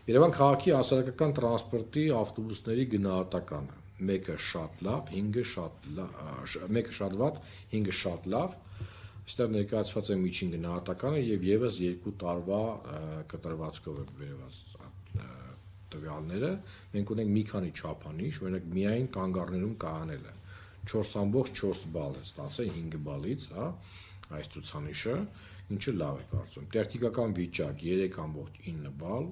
Երևան քաղաքի հասարակական տրանսպորտի ավտոբուսների գնահատականը մեկը շատ լավ, 5-ը շատ լավ, մեկը շատ վատ, 5-ը շատ լավ։ Այստեղ ներկայացված է միջին գնահատականը եւ եւս 2 տարվա կտրվածքով է բերված տվյալները։ Մենք ունենք մի քանի չափանիշ, օրինակ միայն կանգառներում կայանելը 4.4 բալ է ստացել 5 բալից, հա, այս ցուցանիշը, ինչը լավ է կարծում։ Տեխնիկական վիճակ 3.9 բալ,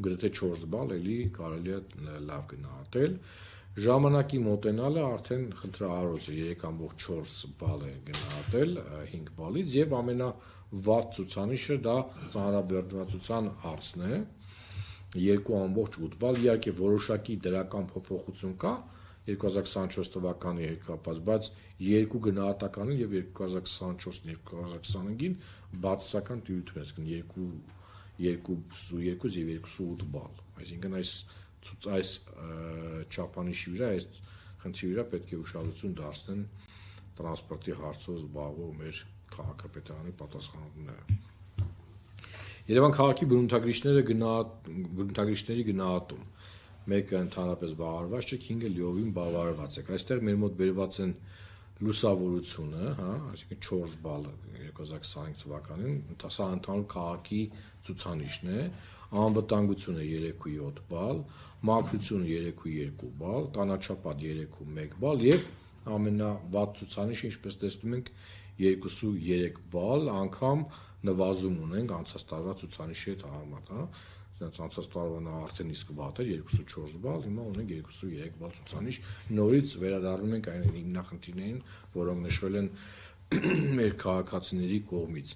գրեթե 4 բալ, էլի կարելի է լավ գնահատել։ Ժամանակի մոտենալը արդեն խնդրահարույց է 3.4 բալ է գնահատել 5 բալից եւ ամենավատ ցուցանիշը դա ծանրաբեռնվածության հարցն է 2.8 բալ, իհարկե որոշակի դրական փոփոխություն կա 2024 թվականի հետ կապված, բայց երկու գնահատականին եւ 2024-2025-ին բացասական տիրույթ ունեցին 2.2 եւ 2.8 բալ, այսինքն այս չափանիշի վրա, այս խնդրի վրա պետք է ուշադրություն դարձնեն տրանսպորտի հարցով զբաղվող մեր քաղաքապետարանի պատասխանատուները։ Երևան քաղաքի բնութագրիչների գնահատում մեկը ընդհանրապես բավարարված չէ, 5-ը լիովին բավարարված է։ Այստեղ մեր մոտ բերված են լուսավորությունը, հա, այսինքն 4 բալ 2025 թվականին, սա ընդհանուր քաղաքի ցուցանիշն է, անվտանգությունը 3.7 բալ, մաքրությունը 3.2 բալ, կանաչապատ 3.1 բալ եւ ամենավատ ցուցանիշը, ինչպես տեսնում ենք, 2.3 բալ, անգամ նվազում ունենք անցած տարվա ցուցանիշի հետ համեմատ, հա, անցած տարվան արդեն իսկ վատ էր 2.4 բալ, հիմա ունենք 2.3 բալ ցուցանիշ, նորից վերադառնում ենք այն հիմնախնդիրներին, որոնք նշվել են մեր քաղաքացիների կողմից։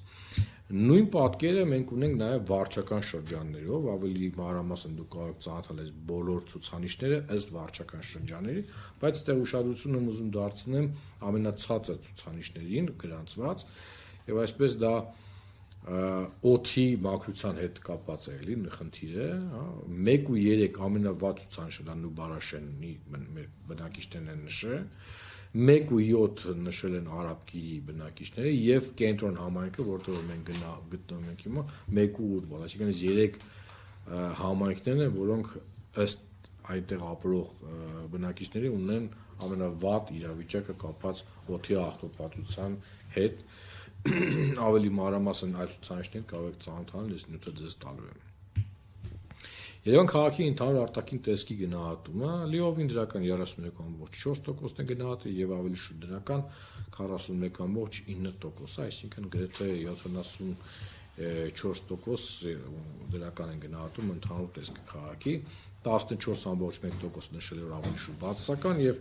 Նույն պատկերը մենք ունենք նաև վարչական շրջաններով, ավելի մանրամասն դուք կարող եք ծանոթանալ այս բոլոր ցուցանիշները ըստ վարչական շրջանների, բայց այդտեղ ուշադրությունը ուզում դարձնեմ ամենացածր ցուցանիշներին գրանցված, եւ այսպես դա օդի մաքրության հետ կապված է էլի խնդիրը, հա, 1 ու 3 ամենավատ ցուցանիշը դա Նուբարաշենի բնակիչներն են նշել, 1 ու 7 նշել են Արաբկիրի բնակիչները եւ կենտրոն համայնքը, որտեղ մենք գտնվում ենք հիմա 1 ու 8 բալ, այսինքն այս 3 համայնքներն են, որոնք ըստ այդտեղ ապրող բնակիչների ունեն ամենավատ իրավիճակը կապված օդի աղտոտվածության հետ, ավելի մանրամասն այլ ցուցանիշներ կարող եք ծանոթանալ, ես նյութը ձեզ տալու եմ։ Երևան քաղաքի ընդհանուր արտաքին տեսքի գնահատումը լիովին դրական 31.4%-ն է գնահատել եւ ավելի շուտ դրական 41.9%, այսինքն գրեթե 74% դրական են գնահատում ընդհանուր տեսքը քաղաքի, 14.1% նշել էր ավելի շուտ բացասական եւ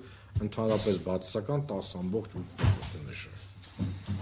ընդհանրապես բացասական 10.8% է նշել։